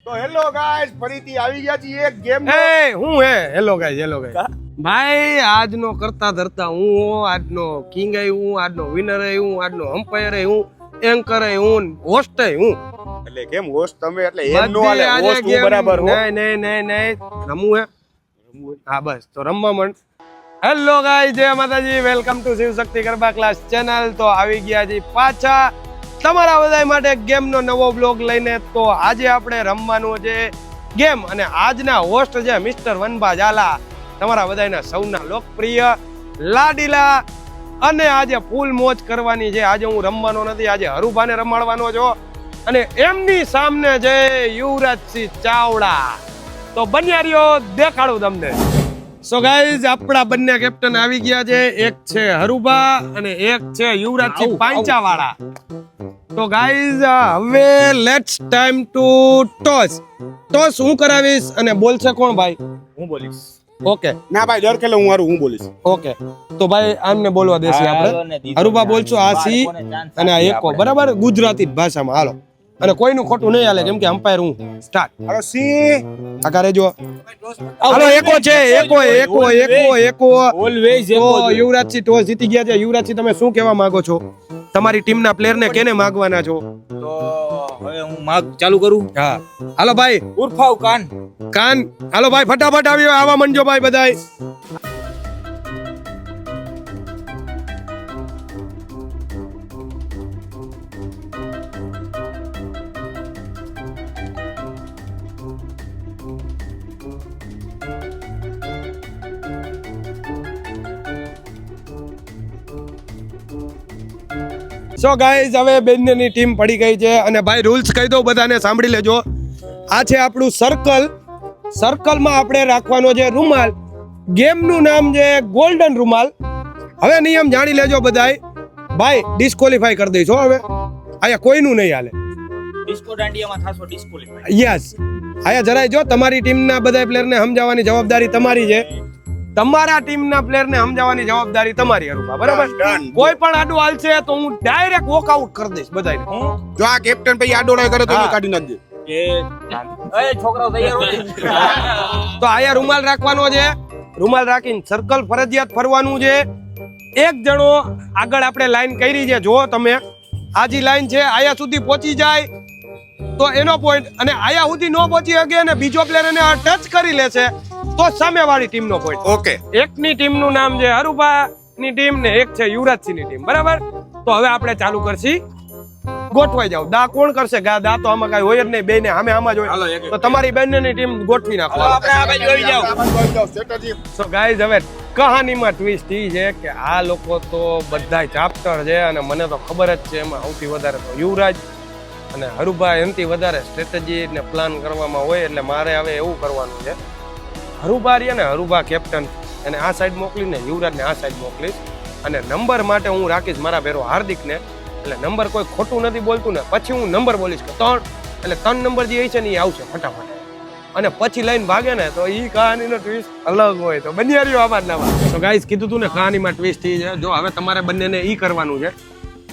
તો hello guys, ફરીથી આવી ગયા છીએ એક ગેમ. એ હું હે હેલો ગાઈસ ભાઈ, આજનો કરતા ધરતા હું, આજનો કિંગ હું, આજનો વિનર હું, આજનો અમ્પાયર હું, એન્કર હું, હોસ્ટ હું. એટલે કેમ હોસ્ટ તમે? એટલે એમ નો હાલે, હોસ્ટ હું બરાબર હો. નહીં રમવું હે. હા બસ તો રમવા માંડ. હેલો ગાઈસ, જય માતાજી, welcome to Shiv Shakti Garba class channel. તો આવી ગયા છે પાછા તમારા બધા માટે ગેમનો નવો બ્લોગ લઈને. તો આજે આપણે રમવાનું છે ગેમ અને આજના હોસ્ટ છે મિસ્ટર વનબા ઝાલા, તમારા બધાના સૌના લોકપ્રિય લાડીલા. અને આજે ફૂલ મોજ કરવાની છે. આજે હું રમવાનો નથી, આજે હરુભાને રમાડવાનો છો અને એમની સામે છે યુવરાજસિંહ ચાવડા. તો બન્યા રહ્યો, દેખાડું તમને. સો ગાઈઝ, આપણા બંને કેપ્ટન આવી ગયા છે. એક છે હરુભા અને એક છે યુવરાજસિંહ પાંચાવાળા. તો ગાઈઝ, હવે let's time to toss. Toss હું કરાવીશ અને બોલશે કોણ ભાઈ? હું બોલીશ. ઓકે. ના ભાઈ, ડર ખેલો, હું બોલીશ. ઓકે, તો ભાઈ આમને બોલવા દેશે આપણે. હરુભા બોલશો આ સી અને આ એકો, બરાબર? ગુજરાતી ભાષામાં. હાલો, અને કોઈનું ખોટું નહીં હાલે, કેમ કે અમ્પાયર હું. સ્ટાર્ટ. હાલો સી આકારે જો. હાલો, એકો છે, એકો. ઓલવેઝ તો યુવરાજસિંહ ટોસ જીતી ગયા છે. યુવરાજસિંહ, તમે શું કહેવા માંગો છો? તમારી ટીમના પ્લેયરને કેને માંગવાના છો? તો હવે હું માગ ચાલુ કરું. હા, હાલો ભાઈ. ઉર્ફાવ કાન. હાલો ભાઈ, ફટાફટ આવા મંડજો ભાઈ બધાય. સો ગાઈઝ, હવે બંનેની ટીમ પડી ગઈ છે અને ભાઈ રૂલ્સ કહી દઉં બધાને, સાંભળી લેજો. આ છે આપણું સર્કલ. સર્કલમાં આપણે રાખવાનો છે રૂમાલ. ગેમનું નામ છે ગોલ્ડન રૂમાલ. હવે નિયમ જાણી લેજો બધાય. ભાઈ ડિસ્કોલિફાઈ કરી દઈશ હો. હવે અહીંયા કોઈનું નહીં હાલે. ડિસ્કો દાંડિયામાં થાશો ડિસ્કોલિફાઈ. યસ, અહીંયા જરાય જો, તમારી ટીમના બધા પ્લેયરને સમજાવવાની જવાબદારી તમારી છે. તમારા ટીમના પ્લેયરને સમજાવવાની જવાબદારી તમારી. હરુભા, બરાબર? કોઈ પણ આડું હાલશે તો હું ડાયરેક્ટ વોકઆઉટ કરી દઈશ બધાને. જો આ કેપ્ટન ભાઈ આડો ના કરે તો એને કાઢી નાખજે. એ છોકરાઓ તૈયાર હો. તો આયા રૂમાલ રાખવાનો છે. રૂમાલ રાખીને સર્કલ ફરજિયાત ફરવાનું છે. એક જણો આગળ આપણે લાઈન કરી છે, જો તમે આજી લાઈન છે, આયા સુધી પહોંચી જાય તો એનો પોઈન્ટ, અને આયા સુધી ન પહોંચી શકે અને બીજો પ્લેયર એને ટચ કરી લેશે તો સામેવાળી ટીમનો પોઈન્ટ. ઓકે. એકની ટીમનું નામ છે હરુભાની ટીમ ને એક છે યુવરાજસિંહની ટીમ, બરાબર? તો હવે આપણે ચાલુ કરશી. ગોઠવાઈ જાવ. દા કોણ કરશે? દા તો આમાં કઈ હોય જ નહીં, બેને આમે આમાં જ હોય. તો તમારી બંનેની ટીમ ગોઠવી નાખો. આપણે આ બાજુ આવી જાવ. સ્ટ્રેટેજી. સો ગાઈઝ, હવે કહાનીમાં ટ્વિસ્ટ ઈ છે કે આ લોકો તો બધાય ચાપ્ટર છે અને મને તો ખબર જ છે એમાં સૌથી વધારે તો યુવરાજ અને હરુભા એનાથી વધારે સ્ટ્રેટેજી ને પ્લાન કરવામાં હોય. એટલે મારે હવે એવું કરવાનું છે, હરુભા રહ્યા ને, હરુભા કેપ્ટન, અને આ સાઈડ મોકલીને યુવરાજને આ સાઈડ મોકલીશ. અને નંબર માટે હું રાખીશ મારા ભેરો હાર્દિકને. એટલે નંબર કોઈ ખોટું નથી બોલતું ને, પછી હું નંબર બોલીશ કે 3. એટલે 3 નંબર જે છે ને એ આવશે ફટાફટ. અને પછી લઈને ભાગે ને તો ઈ કહાનીનો ટ્વિસ્ટ અલગ હોય. તો બન્યા રહ્યો આમાં જ નામાં. તો ગાઈસ, કીધું તું ને કહાનીમાં ટ્વિસ્ટ ઈ છે. જો હવે તમારે બંનેને ઈ કરવાનું છે,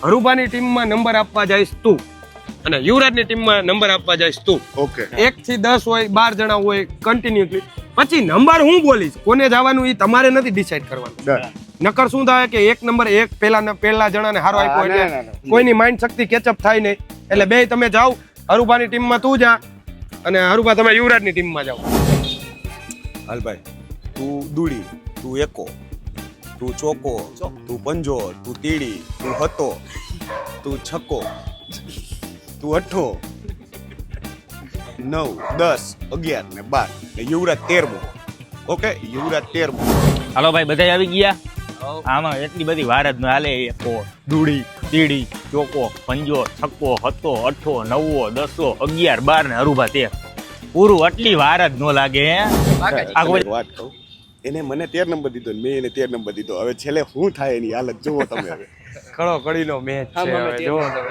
હરુભાની ટીમમાં નંબર આપવા જઈશ તું અને યુવરાજની ટીમમાં નંબર આપવા જઈશ તું. ઓકે. 1 થી 10 હોય, 12 જણા હોય કન્ટિન્યુઅસલી. પછી નંબર હું બોલીશ, કોને જવાનું એ તમારે નથી ડિસાઈડ કરવાનું. નકર શું થાય કે એક નંબર પહેલા જણાને હારો આપ્યો એટલે કોઈની માઇન્ડ શક્તિ કેચઅપ થાય નહીં. એટલે બે તમે જાઓ, હરુભાની ટીમમાં તું જા અને હરુભા તમે યુવરાજની ટીમમાં જાઓ. હાલ ભાઈ, તું દુડી, તું એકો, તું ચોકો, તું પંજો, તું તીડી, તું હતો, તું છક્કો, તું અઠ્ઠો, 9, 10, 11 ને 12 ને યુવરાજ 13મો. ઓકે, યુવરાજ 13મો. હાલો ભાઈ, બધા આવી ગયા. આમાં એટલી બધી વાર જ ન હાલે. એકો, દૂડી, તીડી, ચોકો, પંજો, છક્કો, હતો, અઠ્ઠો, 9, 10, 11, 12 ને હરુભા 13. પૂરું આટલી વાર જ ન લાગે. વાત કહું, એને મને 13 નંબર દીધો ને મેં એને 13 નંબર દીધો. હવે છેલ્લે શું થાય એની હાલત જુઓ તમે. હવે ખડો કડીનો મેચ છે. હવે જુઓ તમે.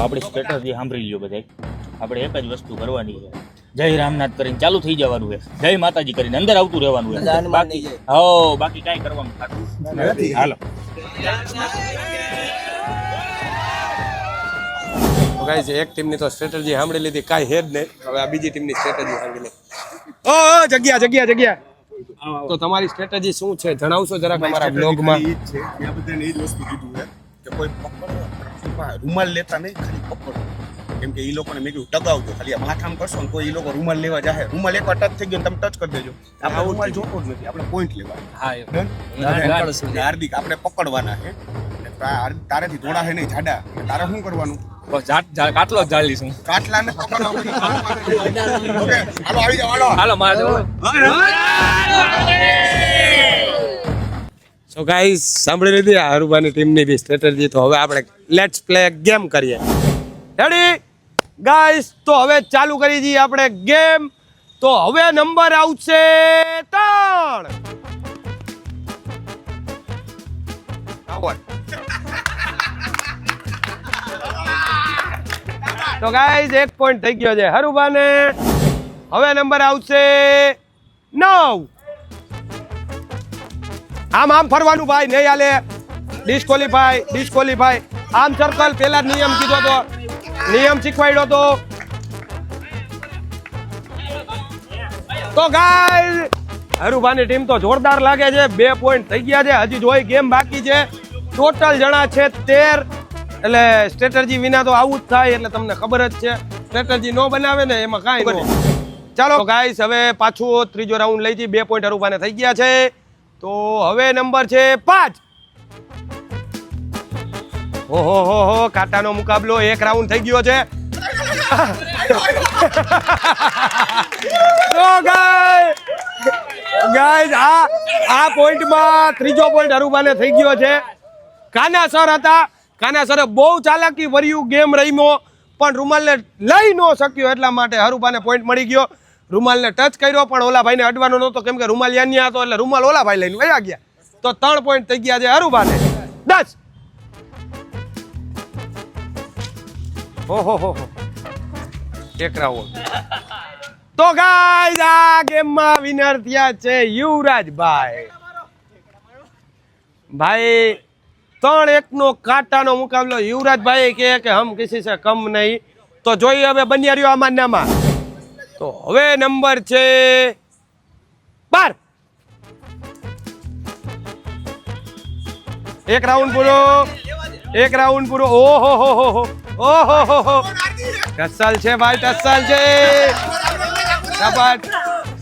આપણી સ્ટ્રેટેજી સાંભળી લ્યો બધા. આપણે એક જ વસ્તુ કરવાની છે, જય રામનાથ કરીને ચાલુ થઈ જવાનું છે, જય માતાજી કરીને અંદર આવતું રહેવાનું છે. બાકી કાંઈ કરવાનું નથી. હાલો. તો ગાઈસ એક ટીમની તો સ્ટ્રેટેજી સાંભળી લીધી, કાંઈ હે જ નહીં. હવે આ બીજી ટીમની સ્ટ્રેટેજી સાંભળી લે. ઓ જગ્યા તો તમારી સ્ટ્રેટેજી શું છે જણાવશો જરાક અમારા બ્લોગમાં. ઈ જ છે કે આ બધાને ઈ જ વસ્તુ કીધું છે કે કોઈ પકડો રૂમાલ લેતા નહીં, ખાલી પકડો. કેમ કે ઈ લોકોને મેં કીધું ટગાવજો, ખાલી આ માથામાં કરશો ને તો ઈ લોકો રૂમાલ લેવા જાહે. રૂમાલ એકવાર ટચ થઈ ગયો ને તમે ટચ કરી દેજો. આપણે રૂમાલ જોતો જ નથી, આપણે પોઈન્ટ લેવા. હા હાર્દિક આપણે પકડવાના છે. તારેથી થોડા હે નહીં જાડા. તારે શું કરવાનું? કાટલો જ જાળીશું. કાટલાને પકડવાનું. ઓકે હાલો આવી જાવ હાલો. હાલો મારે સો ગાઈસ સાંભળી લીધી આ હરુભાની ટીમની બી સ્ટ્રેટેજી. તો હવે આપણે લેટ્સ પ્લે ગેમ કરીએ. Ready guys? તો હવે ચાલુ કરી દઈએ આપણે ગેમ. તો હવે નંબર આવશે 3. તો ગાઈસ 1 પોઈન્ટ થઈ ગયો છે હરુભાને. હવે નંબર આવશે 9. આમ ફરવાનું ભાઈ, નહીં હાલે. ડિસ્કોલીફાઈ. આમ સર્કલ. પેલા નિયમ કીધો તો, નિયમ શીખવાડ્યો તો. તો ગાઈસ હરુભાની ટીમ તો જોરદાર લાગે છે. 2 પોઈન્ટ થઈ ગયા છે. હજી જોઈ ગેમ બાકી છે. ટોટલ જણા છે 13. એટલે સ્ટ્રેટેજી વિના તો આવું જ થાય, એટલે તમને ખબર જ છે. સ્ટ્રેટેજી નો બનાવે ને એમાં કાંઈ નહીં. ચાલો ગાઈસ હવે પાછું ત્રીજો રાઉન્ડ લઈ જઈએ. 2 પોઈન્ટ હરુભાને થઈ ગયા છે. તો હવે નંબર છે 5. ઓહો કાંટાનો મુકાબલો. 1 રાઉન્ડ થઈ ગયો છે. તો ગાઈસ આ પોઈન્ટમાં ત્રીજો પોઈન્ટ હરુભાને થઈ ગયો છે. કાના સર હતા. કાના સરે બહુ ચાલાકી ભર્યું ગેમ રમ્યો, પણ રૂમાલને લઈ ન શક્યો, એટલા માટે હરુભાને પોઈન્ટ મળી ગયો. રૂમાલને ટચ કર્યો પણ ઓલા ભાઈને અડવાનો નહોતો, કેમ કે રૂમાલ યાન્યા હતો એટલે રૂમાલ ઓલા ભાઈ લઈને વયા ગયા. તો 3 પોઈન્ટ થઈ ગયા છે હરુભાને. 10. ઓહો 1 રાઉન્ડ. તો ગાઈસ આ ગેમમાં વિનર થયા છે યુવરાજભાઈ. ભાઈ 3-1 નો કાંટાનો મુકાબલો. યુવરાજભાઈ કહે કે હમ કિસી સે કમ નહીં. તો જોઈએ હવે બન્યા રહ્યો આમાં નામાં. તો હવે નંબર છે 12. 1 રાઉન્ડ પૂરો. 1 રાઉન્ડ પૂરો. ઓહો ટસ્સલ છે ભાઈ, ટસ્સલ છે.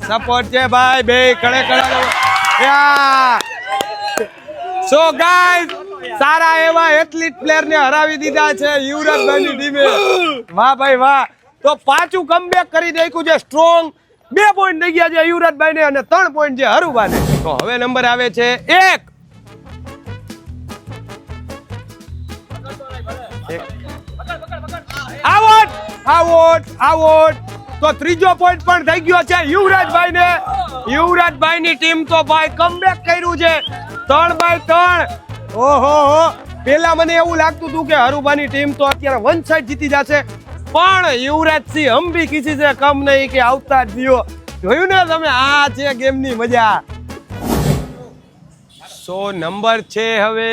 સપોર્ટ છે ભાઈ. બે કડે. સો ગાઈસ સારા એવા એથ્લીટ પ્લેયર ને હરાવી દીધા છે યુવરાજભાઈની ટીમે. વાહ ભાઈ વાહ. તો પાછું કમબેક કરી દેખ્યું છે સ્ટ્રોંગ. 2 પોઈન્ટ થઈ ગયા છે યુવરાજભાઈ ને અને 3 પોઈન્ટ છે હરુભાને. તો હવે નંબર આવે છે 1. આઉટ. તો ત્રીજો પોઈન્ટ પણ થઈ ગયો છે યુવરાજભાઈ ને. યુવરાજભાઈની ટીમ તો ભાઈ કમબેક કર્યું છે 3-3. ઓહો પેલા મને એવું લાગતું હતું કે હરુભાની ટીમ તો અત્યારે 1 સાઈડ જીતી જશે, પણ યુવરાજસિંહ હમ ભી કિસી સે કમ નહીં કે આવતા જ દિયો. જોયું ને તમે? આ છે ગેમની મજા. સો નંબર છે હવે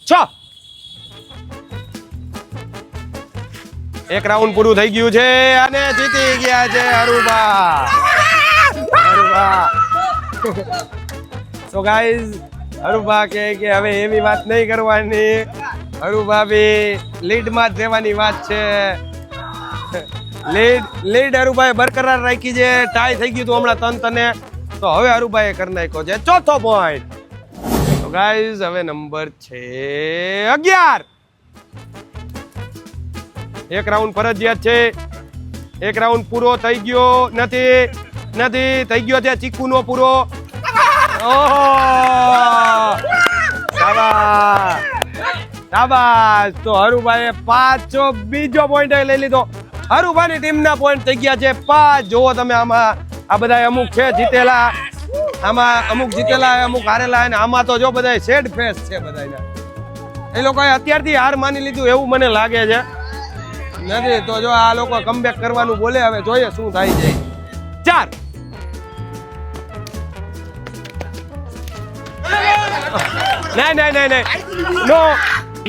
6. 1 રાઉન્ડ પૂરું થઈ ગયું છે અને જીતી ગયા છે હરુભા. સો ગાઈઝ હરુભા કે હવે એવી વાત નહીં કરવાની. હરુભા બી લીડમાં જ રહેવાની વાત છે. લીડ હરુભાઈ બરકરાર રાખી છે. ટાઈ થઈ ગયું હતું હમણાં તને. તો હવે હરુભાઈએ કરી નાખ્યો છે 4થો પોઈન્ટ. તો ગાઈઝ હવે નંબર છે 11. 1 રાઉન્ડ ફરજિયાત છે. 1 રાઉન્ડ પૂરો થઈ ગયો નથી. થઈ ગયો છે ચીકુનો પૂરો. ઓહો શાબાશ. તો હરુભાઈએ પાછો બીજો પોઈન્ટ લઈ લીધો. હરુભાની ટીમના પોઈન્ટ થઈ ગયા છે 5. જોવો તમે આમાં આ બધા અમુક છે જીતેલા, આમાં અમુક જીતેલા, અમુક હારેલા, અને આમાં તો જો બધા સેડ ફેસ છે બધાના. એ લોકોએ અત્યારથી હાર માની લીધું એવું મને લાગે છે. નથી તો જો આ લોકો કમબેક કરવાનું બોલે. હવે જોઈએ શું થાય છે. 4. નહીં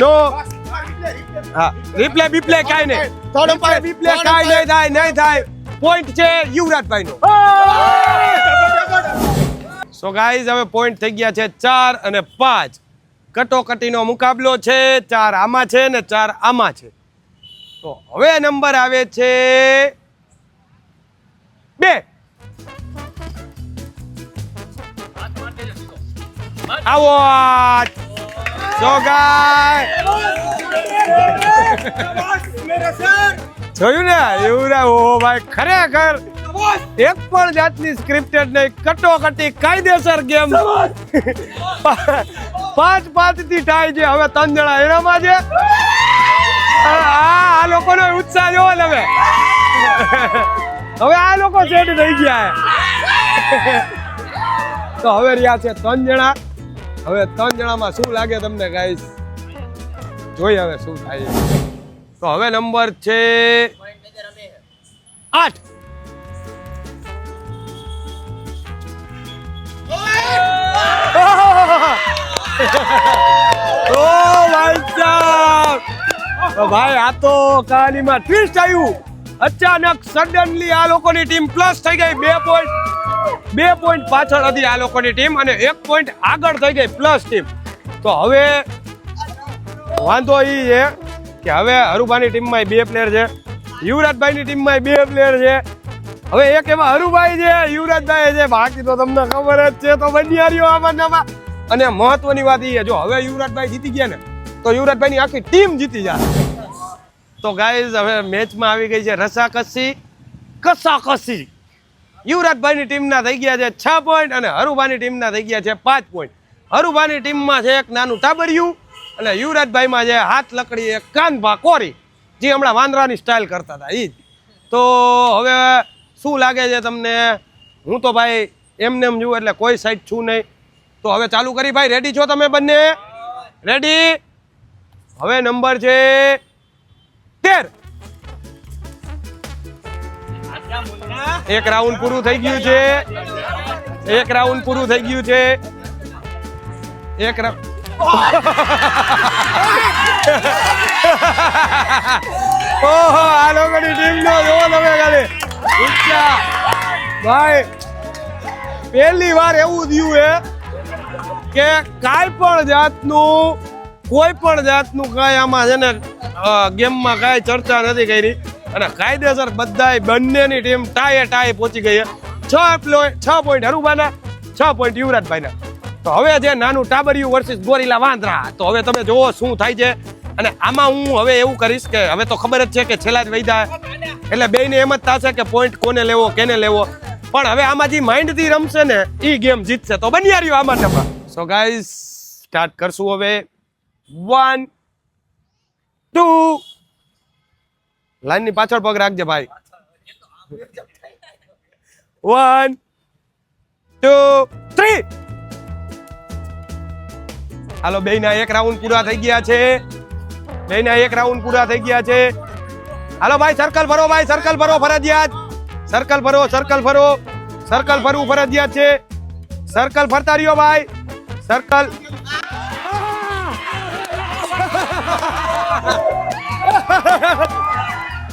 નો હા રિપ્લે બીપ્લે કાઈ નહીં રિપ્લે બીપ્લે કાઈ નહીં થાય પોઈન્ટ છે યુવરાજભાઈ નો સો ગાઈઝ હવે પોઈન્ટ થઈ ગયા છે 4 અને 5 કટોકટીનો મુકાબલો છે 4 આમાં છે ને 4 આમાં છે તો હવે નંબર આવે છે 2 આવો સો ગાય જોયું ને એવું ઓ ભાઈ ખરેખર એક પણ જાતની સ્ક્રિપ્ટેડ નહીં કટોકટી કાયદેસર ગેમ 5-5 થી ટાઈ છે હવે 3 જણા એનામાં છે આ લોકોનો ઉત્સાહ જોવો ને હવે આ લોકો સેટ થઈ ગયા તો હવે રહ્યા છે 3 જણા હવે 3 જણામાં શું લાગે તમને ગાઈસ જોઈ હવે શું થાય તો હવે નંબર છે 8 ઓ ભાઈ સાહેબ ભાઈ આ તો કહાનીમાં ટ્વિસ્ટ આવ્યું અચાનક સડનલી આ લોકોની ટીમ પ્લસ થઈ ગઈ 2 પોઈન્ટ પાછળ હતી આ લોકોની ટીમ અને 1 પોઈન્ટ આગળ થઈ ગઈ પ્લસ ટીમ તો હવે વાંધો એ છે કે હવે હરુભાની ટીમમાં 2 પ્લેયર છે યુવરાજભાઈની ટીમમાં 2 પ્લેયર છે હવે એક એવા હરુભાઈ છે યુવરાજભાઈ છે બાકી તો તમને ખબર જ છે તો બનિયારીઓ આમાં અને મહત્વની વાત એ છે જો હવે યુવરાજભાઈ જીતી ગયા ને તો યુવરાજભાઈની આખી ટીમ જીતી જાય તો ગાઈઝ હવે મેચમાં આવી ગઈ છે રસાકસી કસાકસી યુવરાજભાઈની ટીમના થઈ ગયા છે 6 પોઈન્ટ અને હરુભાની ટીમના થઈ ગયા છે 5 પોઈન્ટ હરુભાની ટીમમાં છે એક નાનું ટાબરિયું અને યુવરાજભાઈમાં છે હાથ લકડી એક કાનભા કોરી જે હમણાં વાંદરાની સ્ટાઇલ કરતા હતા એ જ તો હવે શું લાગે છે તમને હું તો ભાઈ એમને એમ જોઉં એટલે કોઈ સાઈડ છું નહીં તો હવે ચાલુ કરી ભાઈ રેડી છો તમે બંને રેડી હવે નંબર છે 13 એક રાઉન્ડ પૂરું થઈ ગયું છે એક રાઉન્ડ પૂરું થઈ ગયું છે એક ઓહો આ લોકોની ટીમ નો જોવો તમે ખાલી ભાઈ પહેલી વાર એવું થયું કે કાંઈ પણ જાતનું કોઈ પણ જાતનું કાંઈ આમાં છે ને ગેમમાં કાંઈ ચર્ચા નથી કરી અને કાયદેસર બધાય બંનેની ટીમ ટાઈ પહોંચી ગઈ 6 પોઈન્ટ હરુભાના 6 પોઈન્ટ યુવરાજભાઈના તો હવે જે નાનું ટાબરિયું વર્સિસ ગોરીલા વાંદરા તો હવે તમે જોવો શું થાય છે અને આમાં હું હવે એવું કરીશ કે હવે તો ખબર જ છે કે છેલ્લા જ વૈધા એટલે બેયને એમ જ થશે કે પોઈન્ટ કોને લેવો કેને લેવો પણ હવે આમાં જે માઇન્ડથી રમશે ને એ ગેમ જીતશે તો બન્યા રહ્યો આમાં ટપા સો ગાઈઝ સ્ટાર્ટ કરશું હવે 1 2 લાઈનની પાછળ પગ રાખજે ભાઈ 1 2 3 હાલો બેયના 1 રાઉન્ડ પૂરા થઈ ગયા છે બેયના 1 રાઉન્ડ પૂરા થઈ ગયા છે હાલો ભાઈ સર્કલ ભરો ભાઈ સર્કલ ભરો ફરજિયાત સર્કલ ભરો સર્કલ ભરવું ફરજિયાત છે સર્કલ ફરતા રહ્યો ભાઈ સર્કલ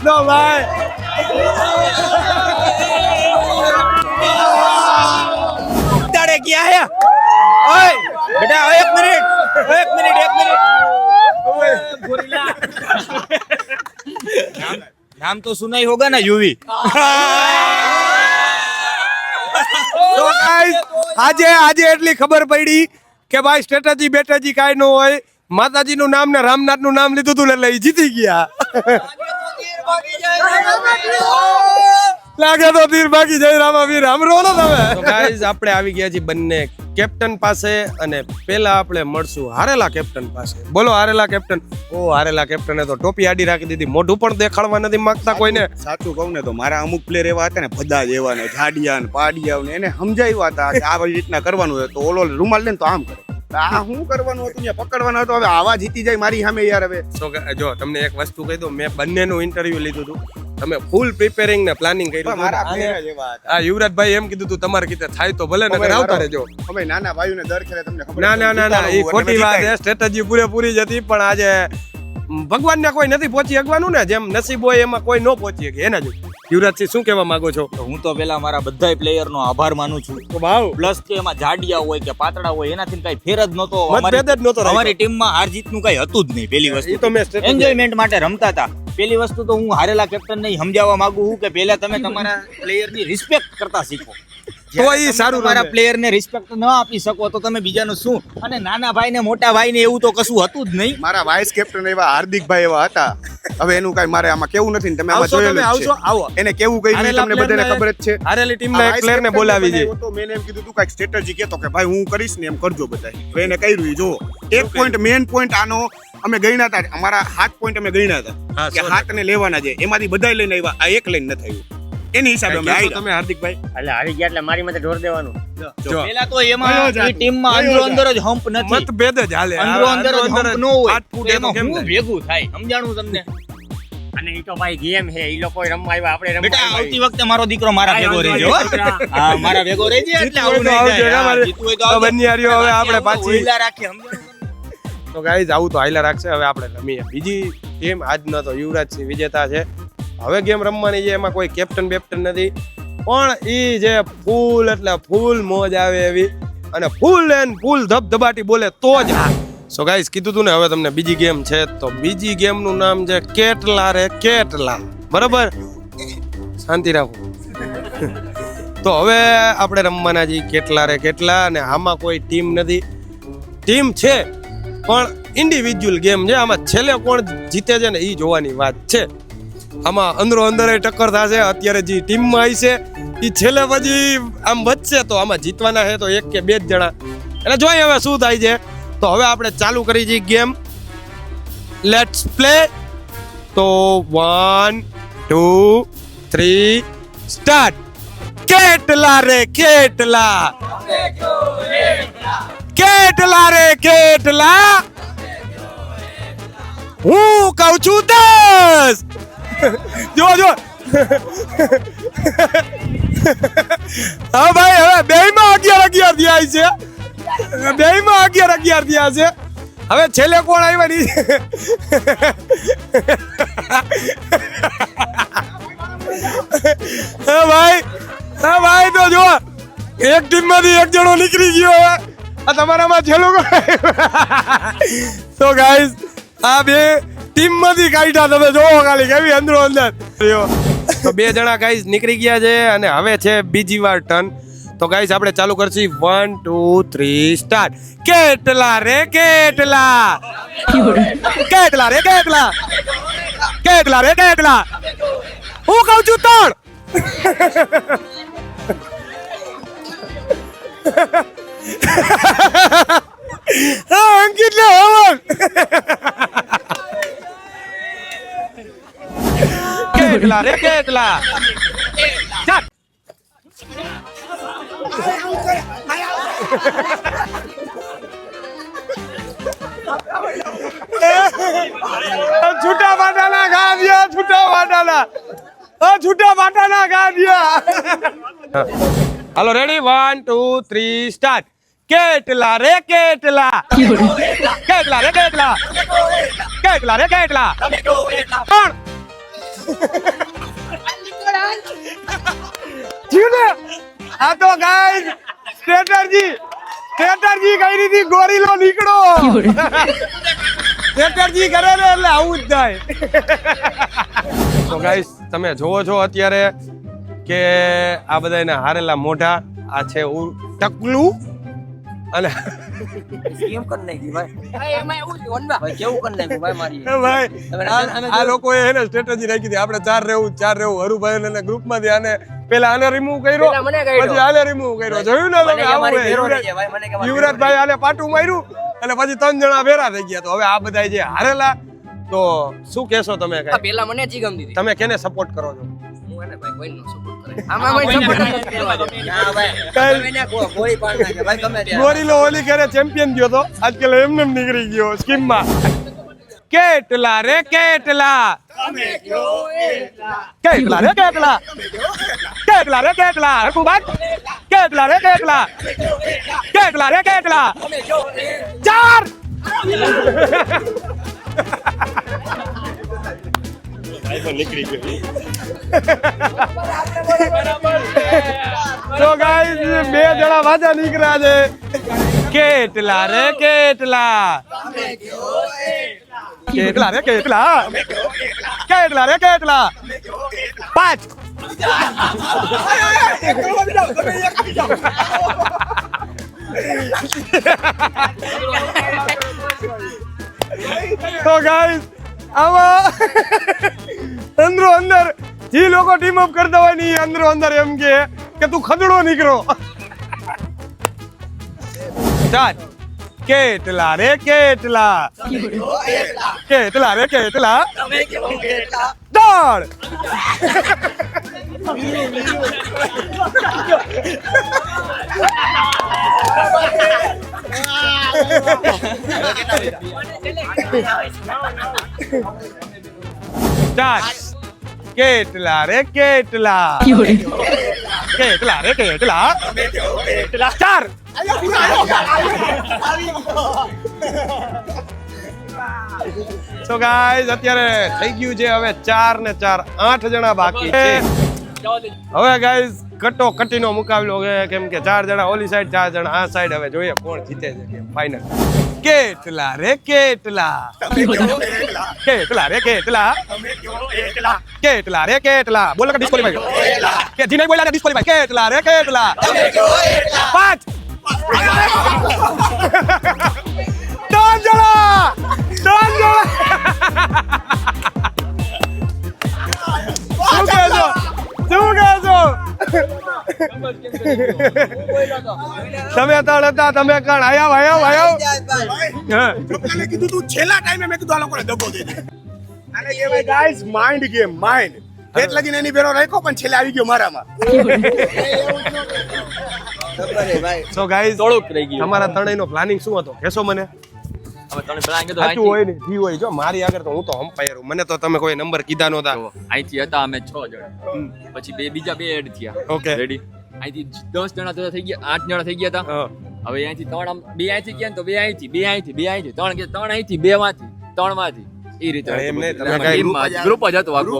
નો ભાઈ તારે ક્યાં હે ઓય બેટા એક મિનિટ नाम तो सुना ही होगा ना यूवी તો ગાઈસ આજે એટલી ખબર પડી કે ભાઈ સ્ટ્રેટેજી બેટેજી કાંઈ ન હોય માતાજીનું નામ ને રામનાથનું નામ લીધું હતું એટલે જીતી ગયા લાગે તો તીર બાકી જય રામાવીર આમરો ને તમે તો ગાઈસ આપણે આવી ગયા છીએ બંને કેપ્ટન પાસે અને પહેલા આપણે મળશું હારેલા કેપ્ટન પાસે બોલો હારેલા કેપ્ટન ઓ હારેલા કેપ્ટને તો ટોપી આડી રાખી દીધી મોઢું પણ દેખાડવા નથી માંગતા કોઈને સાચું કહું ને તો મારા અમુક પ્લેયર એવા હતા ને બધા જ એવા ને જાડિયા ને પાડિયા ને એને સમજાવ્યા હતા કે આ રીતના કરવાનું હોય તો ઓલો રૂમાલ લે ને તો આમ કરે આ શું કરવાનું હતું ત્યાં પકડવાનું હતું હવે આવા જીતી જાય મારી સામે યાર હવે જો તમને એક વસ્તુ કહી દઉં મેં બંનેનું ઇન્ટરવ્યુ લીધું હતું તમે ફૂલ પ્રિપેરિંગ ને પ્લાનિંગ કર્યું આ યુવરાજભાઈ એમ કીધું તું તમારે કીધે થાય તો ભલે નકર આવતા રહેજો અમે નાના ભાઈઓને દર ખેલે તમને ખબર ના એ ખોટી વાત છે સ્ટ્રેટેજી પૂરેપૂરી જ હતી પણ આજે ભગવાનને કોઈ નથી પહોંચી શકવાનું ને, જેમ નસીબ હોય એમાં કોઈ ન પહોંચી શકે એના જ. યુવરાજસિંહ શું કહેવા માંગો છો? તો હું તો પેલા મારા બધાય પ્લેયર નો આભાર માનું છું. ભાવ પ્લસ કે એમાં જાડિયા હોય કે પાતળા હોય એનાથી કઈ ફેર જ નહોતો. મતભેદ જ નહોતો રાખ્યો. અમારી ટીમમાં હાર જીત નું કઈ હતું જ નહીં. પેલી એ વસ્તુ તો મેં strategy- એન્જોયમેન્ટ માટે રમતા હતા. પેલી વસ્તુ તો હું હારેલા કેપ્ટન ને સમજાવવા માંગુ છું કે પહેલા તમે તમારા પ્લેયર ની રિસ્પેક્ટ કરતા શીખો. તો ઈ સારું તમારા રમે. પ્લેયર ને રિસ્પેક્ટ ન આપી શકો તો તમે બીજાનું શું? અને નાના ભાઈ ને મોટા ભાઈ ને એવું તો કશું હતું જ નહીં. મારા વાઇસ કેપ્ટન એવા હાર્દિકભાઈ એવા હતા. હવે એનું કઈ મારે આમાં કેવું નથી ને, તમે આમાં આવશો જોયેલું તમે, જ આવશો, છે. આવો. એને કેવું કર્યું હારેલા તમને બધાને player ખબર જ છે. હારેલી ટીમના એક આ પ્લેયર ને vice બોલાવી છે. captain બનાવ્યો તો મેં એને એમ કીધું તું કાંઈક strategy કહેતો કે ભાઈ હું કરીશ ને એમ કરજો બધાય. હવે એને કર્યું ઈ જુઓ. એક પોઈન્ટ મેઇન પોઈન્ટ આનો અમે ગણ્યા હતા, અમારા 7 પોઈન્ટ અમે ગણ્યા હતા હા, કે sorry. 7 ને લેવાના છે, એમાંથી બધાય લઈને આવ્યા, આ એક લઈને નથી આવ્યું. એની હિસાબે અમે કહેશો આવ્યા. તમે હાર્દિકભાઈ? એટલે હારી ગયા એટલે મારી માથે ઢોર દેવાનું. જો. પેલા તો એમાં કયો જાતિ? એ ટીમમાં કયો અંદરો અંદર જ હમ્પ નથી. મતભેદ જ હાલે. અંદરો અંદર જ અંદરો હમ્પ ન હોય. હાથ ફૂટે તો એમાં કેમ હું થાય? ભેગું થાય સમજાણું તમને? અને ઈ તો ભાઈ ગેમ છે, ઈ લોકો રમવા આવ્યા, આપણે રમવા બેટા આવ્યા. આવતી વખતે મારો દીકરો મારા ભેગો રહેજો હો. હા મારા ભેગો રહેજે એટલે જીતવું હોય આવું તો નહીં આવજો, થાય. અમારે. હા, જીતવું હોય તો તો આવજો. બન્યારીઓ હવે આપણે બાકી પાછી- ઓઈલા રાખીએ, સમજાણું તમને? તો ગાઈઝ આવું તો હાઈલા રાખશે. હવે આપણે રમીએ બીજી ટીમ. આજનો તો યુવરાજસિંહ વિજેતા છે. હવે ગેમ રમવાની છે, એમાં કોઈ કેપ્ટન બેપ્ટન નથી, પણ ઈ જે ફૂલ એટલે ફૂલ મોજ આવે એવી, અને ફૂલ એન્ડ ફૂલ ધબધબાટી બોલે તો જ. સો ગાઈઝ કીધું તું ને, હવે તમને બીજી ગેમ છે. તો બીજી ગેમનું નામ છે કેટલા રે કેટલા. બરાબર, શાંતિ રાખો. તો હવે આપણે રમવાના છીએ કેટલા રે કેટલા, અને આમાં કોઈ ટીમ નથી. ટીમ છે પણ ઇન્ડિવિજ્યુઅલ ગેમ છે. આમાં છેલ્લે કોણ જીતે છે ને એ જોવાની વાત છે. આમાં અંદરો અંદર ટક્કર થશે. અત્યારે જે ટીમમાં આવી છે એ છેલ્લે પછી આમ વધશે, તો આમાં જીતવાના છે તો એક કે બે જ જણા. એટલે જોઈએ હવે શું થાય છે. તો હવે આપણે ચાલુ કરી છીએ ગેમ. Let's play. તો 1 2 3 સ્ટાર્ટ. કેટલા રે કેટલા, કેટલા રે કેટલા, હું કહું છું 10. જો જો હા ભાઈ, હવે બેયમાં 11 થયા છે. બેયમાં 11 થયા છે. હવે છેલ્લે કોણ આવ્યા ની? હા ભાઈ, તો જો એક ટીમ માંથી એક જણો નીકળી ગયો. આ તમારામાં છેલ્લું કોણ? તો ગાઈઝ આ બે ટીમ માંથી કાઢ્યા. તમે જોવો ખાલી કેવી અંદરો અંદર. તો બે જણા ગાઈઝ નીકળી ગયા છે, અને હવે છે બીજી વાર ટર્ન. તો ગાઈઝ આપણે ચાલુ કરશી 1 2 3 સ્ટાર્ટ. કેટલા રે કેટલા, કેટલા રે કેટલા, કેટલા રે કેટલા, હું કહું છું 3. અંકિત ને હવન. કેટલા રે કેટલા, ચાલ. છૂટા બાટાના ઘા દિયા, છૂટા બાટાના, છૂટા બાટાના ઘા દિયા. હાલો રેડી, 1 2 3 સ્ટાર્ટ. કેટલા રે કેટલા, કેટલા રે કેટલા, કેટલા રે કેટલા, કોણ જીને? આ તો ગાઈસ સ્ટ્રેટર્જી કઈ રીતે ગોરીલો નીકળો. સ્ટ્રેટર્જી કરે ને એટલે આવું જ થાય. તો ગાઈસ તમે જોવો છો અત્યારે કે આ બધાને હારેલા મોઢા. આ છે ટકલું અને કેમ કરી નાખી ભાઈ? એમાં એવું છે વનવા ભાઈ, કેવું કરી નાખ્યું ભાઈ મારી? ભાઈ આ લોકોએ એને સ્ટ્રેટેજી રાખી હતી. આપણે ચાર રહેવું હરુભાઈ અને ગ્રુપમાંથી આને પેલા આને રિમૂવ કર્યો, પેલા મને કર્યો. પછી આને રિમૂવ કર્યો. જોયું ને તમે? મને કે આવું મારી હોય. ભેરો રહી જાય ભાઈ, મને કે મારી યુવરાજભાઈ આને પાટું માર્યું અને પછી 3 જણા ભેરા થઈ ગયા. તો હવે આ બધા જે હારેલા, તો શું કહેશો તમે? આ કાંઈ પેલા મને ચી ગમતી હતી. તમે કેને સપોર્ટ કરો છો? હું એને ભાઈ કોઈનો સપોર્ટ કરે. આમાં કોઈ સપોર્ટ નથી કરવા દે. ના ભાઈ, તમે એને ગોળી પાડ નાખે ભાઈ, ગમે તે. ગોરીલો ઓલી કરે ચેમ્પિયન ગયો તો આજકાલ એમને નીકળી ગયો સ્કીમમાં. કેટલા રે કેટલા, કેટલા રે કેટલા, કેટલા રે કેટલા, હરખું વાત. કેટલા રે કેટલા, કેટલા રે કેટલા, 4. તો ગાઈસ બે જણા વાજા નીકળ્યા છે કેટલા રે કેટલા કેટલા રે કેટલા કેટલા રે કેટલા 5 તો ગાઈસ આમાં અંદરો અંદર જે લોકો ટીમ અપ કરતા હોય ને અંદરો અંદર એમ કે તું ખદડો નીકળો ચાલ કેટલા રે કેટલા કેટલા રે કેટલા દોડ ચાલ કેટલા રે કેટલા કેટલા રે કેટલા 4 સો ગાઈઝ અત્યારે થઈ ગયું છે હવે 4 ને 4 8 જણા બાકી છે હવે ગાઈઝ કટો કટીનો મુકાબલો છે કેમ કે 4 જણા ઓલી સાઈડ 4 જણા આ સાઈડ હવે જોઈએ કોણ જીતે છે ફાઇનલ કેટલા રે કેટલા કેટલા રે કેટલા કેટલા રે કેટલા બોલો કે ડિસ્કોલીફાઈ કે જી નહીં બોલ્યા કે ડિસ્કોલીફાઈ કેટલા રે કેટલા 5 ત્રણ જણા શું કહેશો તમે ત્રણ હતા તમે કણ આયા કીધું તું છેલ્લા ટાઈમે મેં કીધું આ લોકોને દગો દે દે આને કહેવાય ગાઈસ માઇન્ડ ગેમ માઇન્ડ એટલે લગીને એની બેરો રાખ્યો પણ છેલ્લે આવી ગયો મારામાં સો ગાઈઝ થોડુંક રહી ગયું તમારા ત્રણેયનો પ્લાનિંગ શું હતો કહેશો મને અમે તને પ્લાન કીધું સાચું હોય ને જી હોય જો મારી આગળ તો હું તો અમ્પાયર હું મને તો તમે કોઈ નંબર કીધા નહોતા અહીંથી હતા અમે 6 જણા પછી બીજા બે એડ થયા ઓકે રેડી અહીંથી 10 જણા તો થઈ ગયા 8 જણા થઈ ગયા હતા હવે અહીંથી 3 બે અહીંથી ગયા ને તો બે અહીંથી બે અહીંથી બે અહીંથી 3 કે 3 અહીંથી 2 માંથી 3 માંથી એ રીતે એમ નહીં તમે કઈ ગ્રુપ જ હતું આખું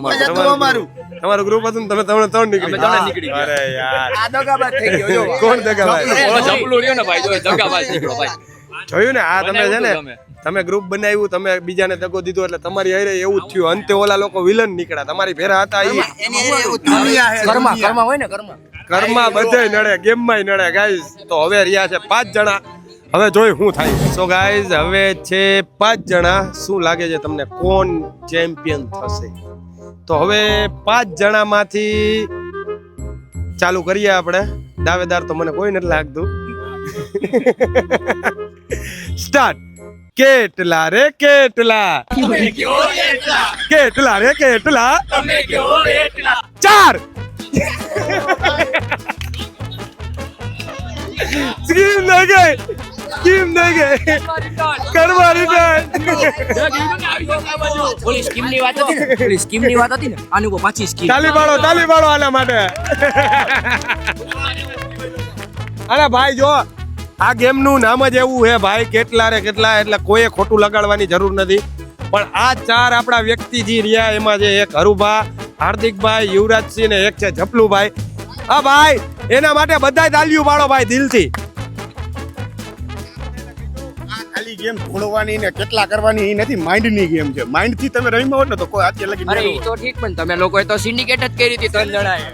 અમારું તમારું ગ્રુપ હતું ને તમે ત્રણ નીકળી અમે ત્રણ નીકળી ગયા. અરે યાર આ દગાબાજ થઈ ગયો જો. કોણ દગાબાજ ઓલો જપલું રહ્યો ને ભાઈ જો દગાબાજ નીકળો ભાઈ જોયું ને આ તમે છે ને બનાવ્યું હતું તમે ગ્રુપ બનાવ્યું તમે બીજાને દગો દીધો એટલે તમારી હારે એવું જ થયું અંતે ઓલા લોકો વિલન નીકળ્યા તમારી ભેરા હતા ઈ એની હારે એવું થયું. કર્મા હોય ને કર્મા કર્મા બધે નડે ગેમમાં નડે ગાઈઝ તો હવે રહ્યા છે 5 જણા હવે જોઈ શું થાય સો ગાઈઝ હવે છે 5 જણા શું લાગે છે તમને કોણ ચેમ્પિયન થશે તો હવે 5 જણામાંથી ચાલુ કરીએ આપણે દાવેદાર તો મને કોઈ નથી લાગતું સ્ટાર્ટ કેટલા રે કેટલા કેટલા રે કેટલા 4 સ્કીમ નહીં ગઈ કરવા રિટર્ન ઓલી સ્કીમની વાત હતી ને ઓલી સ્કીમની વાત હતી ને આની ઉપર પાછી સ્કીમ તાલી પાડો આના માટે અરે ભાઈ જો આ ગેમ નું નામ જ એવું છે ભાઈ કેટલા રે કેટલા એટલે કોઈએ ખોટું લગાડવાની જરૂર નથી પણ આ 4 આપણા વ્યક્તિ જે રહ્યા એમાં જે એક હરુભા હાર્દિકભાઈ યુવરાજસિંહ ને એક છે જપલુભાઈ હા ભાઈ એના માટે બધાય તાલીઓ પાડો ભાઈ દિલથી ખાલી ગેમ ધોળવાની ને કેટલા કરવાની એ નથી માઇન્ડ ની ગેમ છે માઇન્ડ થી તમે રમ્યા હોત ને તો કોઈ આજે લગી અરે ઈ તો ઠીક પણ તમે લોકોએ તો સિન્ડિકેટ જ કરી હતી 3 જણાએ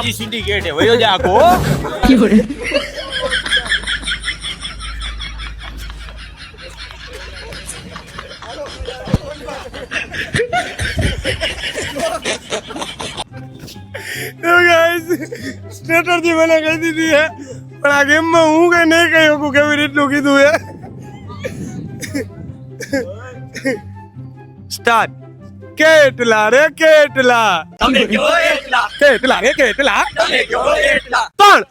હજી સિન્ડિકેટ હે વયો જા આખો સ્ટ્રેટર્જી મને કહી દીધી છે પણ આ ગેમમાં હું કઈ નહીં કહી શકું કેવી રીતનું કીધું છે સ્ટાર્ટ કેટલા રે કેટલા કેટલા રે કેટલા 3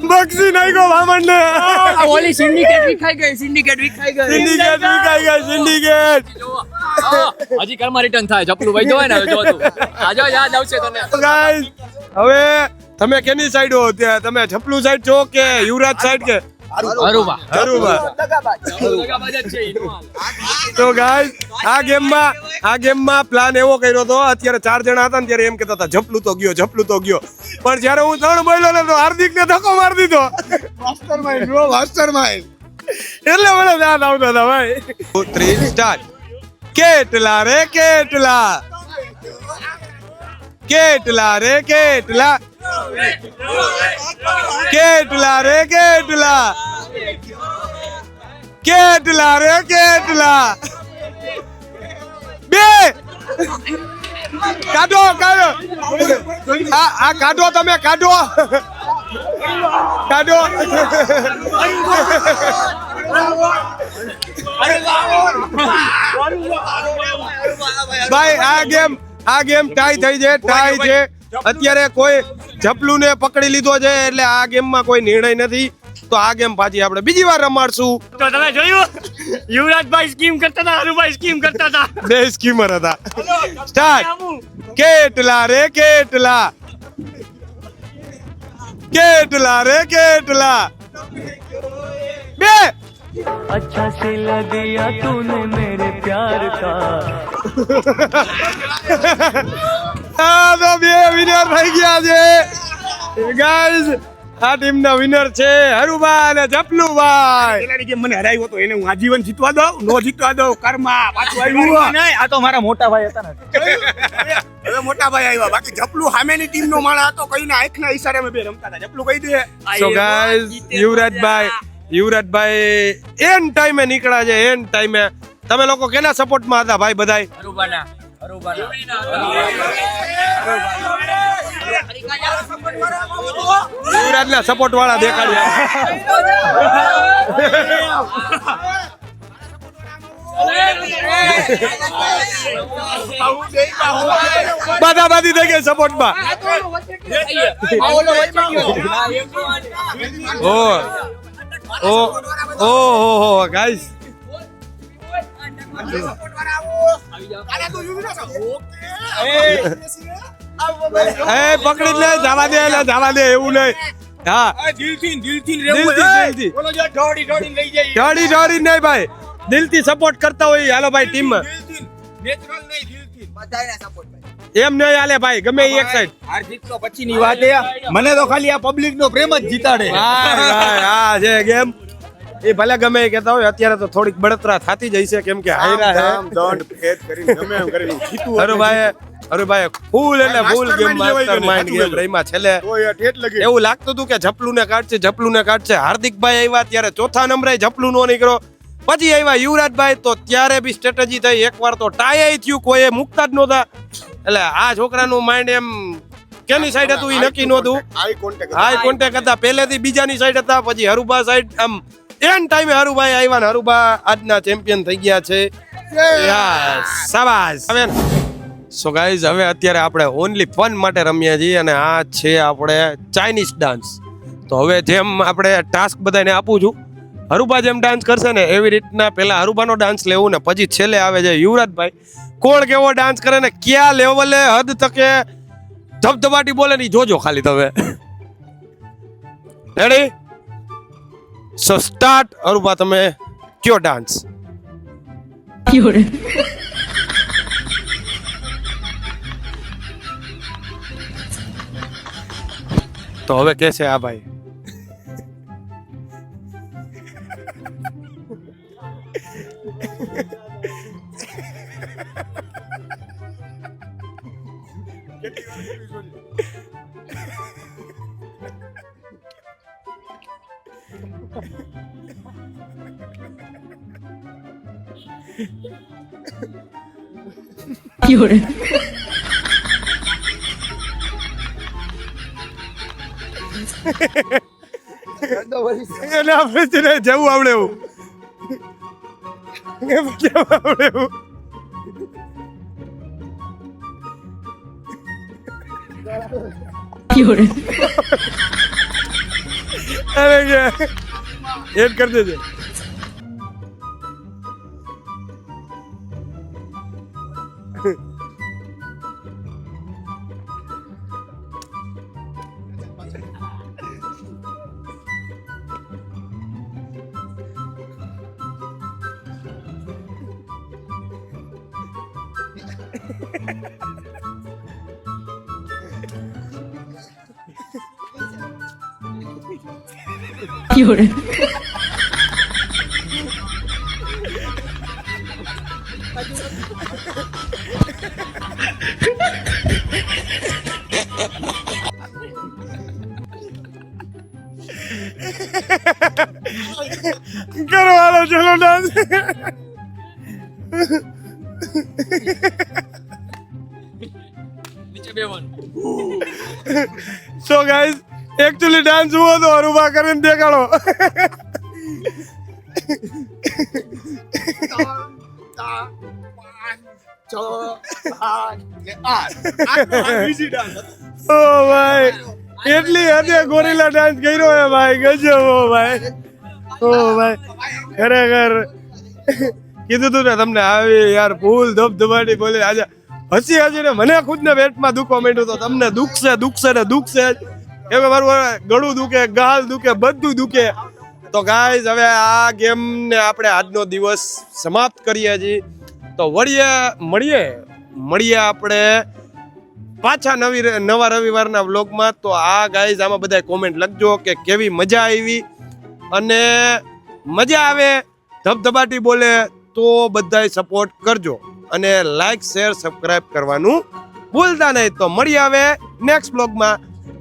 બક્ષી નહીં ગો વામણ ને ઓલી સિન્ડિકેટ વિખાઈ ગઈ સિન્ડિકેટ સિન્ડિકેટ હજી કર્મા રિટર્ન થાય જપલું ભાઈ જોય ને જો તું આજો યાદ આવશે તને ગાઈસ હવે તમે કેની સાઈડ હો? તમે જપલું સાઈડ છો કે યુવરાજ સાઈડ કે અરુબા હરુબા? દગાબાજ જ છે ઈ નો હાલે. તો ગાઈસ આ ગેમમાં પ્લાન એવો કર્યો હતો, અત્યારે 4 જણા હતા ને ત્યારે એમ કહેતા હતા જપલું તો ગયો પણ જ્યારે હું 3 બોલ્યો ને તો હાર્દિકને ધક્કો મારી દીધો. માસ્ટરમાઇન્ડ એટલે મને યાદ આવતા હતા ભાઈ. 2 3 સ્ટાર્ટ. કેટલા રે કેટલા કેટલા રે કેટલા કેટલા રે કેટલા કેટલા રે કેટલા બે કાઢો આ કાઢો તમે કાઢો ભાઈ આ ગેમ ટાઈ છે અત્યારે કોઈ જપલું ને પકડી લીધો છે એટલે આ ગેમમાં કોઈ નિર્ણય નથી. તો આ ગેમ પાછી આપણે બીજી વાર રમાડશું. તો તમે જોયું યુવરાજભાઈ સ્કીમ કરતા હતા, હરુભાઈ સ્કીમ કરતા હતા. બે સ્કીમર હતા. સ્ટાર્ટ. કેટલા રે કેટલા કેટલા રે કેટલા બે अच्छा सिला दिया तूने मेरे प्यार का આ તો બે વિનર થઈ ગયા છે ગાઈઝ. આ ટીમ ના વિનર છે હરુબા અને જપલુભાઈ. પેલાની ગેમ મને હરાવ્યો તો એને હું આજીવન જીતવા દઉં, નો જીતવા દઉં, કર્મા પાછું આવ્યું. નહીં, આ તો મારા મોટા ભાઈ હતા ને. હવે મોટા ભાઈ આવ્યા, બાકી જપલું સામેની ટીમ નો માણસ હતો, કઈ ના આંખના ઈશારે અમે બે રમતા હતા. જપલું કહી દે. સો ગાઈઝ યુવરાજભાઈ એન ટાઈમે નીકળ્યા છે, એન ટાઈમે. તમે લોકો કેના સપોર્ટમાં હતા ભાઈ બધાય? અરુબાના યુવરાજના સપોર્ટ વાળા દેખાડ્યા. બાદાબાદી થઈ ગઈ સપોર્ટમાં. ઓહો ગાઈસ પકડી લે, જવા દે એવું નહીં. હા દિલથી ઢોળી નહીં ભાઈ, દિલથી સપોર્ટ કરતા હોય. હાલો ભાઈ ટીમમાં એમ નહીં હાલે ભાઈ, ગમે એક સાઈડ. હાર જીત તો પછીની વાત છે, મને તો ખાલી આ પબ્લિક નો પ્રેમ જ જીતાડે. હા છે ગેમ. એ ભલે ગમે એ કહેતા હોય, અત્યારે તો થોડીક બળતરા થતી જ હશે કેમ કે હાયરા હે. અરુભાઈ ફૂલ એટલે ફૂલ ગેમ માસ્ટરમાઇન્ડ ગેમ રહીમાં. છેલ્લે એવું લાગતું હતું કે જપલું ને કાઢશે. હાર્દિકભાઈ આવ્યા ત્યારે ચોથા નંબરે જપલું નો નીકળો. પછી આવ્યા યુવરાજભાઈ, તો ત્યારે બી સ્ટ્રેટેજી થઈ. એકવાર તો ટાઈ થયું, કોઈ મૂકતા જ નહોતા. એટલે આ છોકરાનું માઇન્ડ એમ કેની સાઈડ હતું એ નક્કી નહોતું. હાઈ કોન્ટેક્ટ હતા પહેલેથી, બીજાની સાઈડ હતા. પછી હરુબા સાઈડ આમ એન ટાઈમે હરુભાઈ આવ્યા ને હરુબા આજના ચેમ્પિયન થઈ ગયા છે. શાબાશ. સો ગાઈઝ હવે અત્યારે આપણે ઓનલી ફન માટે રમીએ છીએ અને આ છે આપણે ચાઇનીઝ ડાન્સ. તો હવે જેમ આપણે ટાસ્ક બધાને આપું છું, હરુબા જેમ ડાન્સ કરશે ને એવી રીતના પહેલા હરુબાનો ડાન્સ લેવું ને પછી છેલ્લે આવે છે યુવરાજભાઈ. કોણ કેવો ડાન્સ કરે ને ક્યાં લેવલે હદ તકે ધબધબાટી બોલે ને જોજો ખાલી તમે. રેડી? સો સ્ટાર્ટ. હરુબા તમે કયો ડાન્સ. તો હવે કે છે આ ભાઈ એને આપણે જવું આવડે એવું. અરે એડ કરી દેજે. કરો હાલો ચલો ડાન્સ. નીચે બેવાનું. સો ગાઈઝ એકચ્યુઅલી ડાન્સ જુઓ તો અરુભા કરીને દેખાડો. ઓ ભાઈ એટલી હદે ગોરીલા ડાન્સ કર્યો હે ભાઈ, ગજબ. ઓ ભાઈ, ઓ ભાઈ ખરેખર કીધું તું ને તમને આવી યાર ફૂલ ધબધબાટી બોલી. આજે હસી હસીને મને ખુદને પેટમાં દુખવા માંડ્યું. તો તમને દુખશે ને દુખશે જ. કેમ કે મારું ગળું દુખે, ગાલ દુખે, બધું દુખે. તો ગાઈઝ હવે આ ગેમને આપણે આજનો દિવસ સમાપ્ત કરીએ છીએ. તો મળીએ આપણે પાછા નવા રવિવારના વ્લોગમાં. તો આ ગાઈઝ આમાં બધા કોમેન્ટ લખજો કે કેવી મજા આવી, અને મજા આવે ધબધબાટી બોલે તો બધાય સપોર્ટ કરજો, અને લાઈક શેર સબસ્ક્રાઇબ કરવાનું ભૂલતા નહીં. તો મળી આવે નેક્સ્ટ વ્લોગમાં.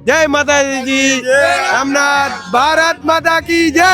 જય માતાજી, રામનાથ, ભારત માતા કી જય.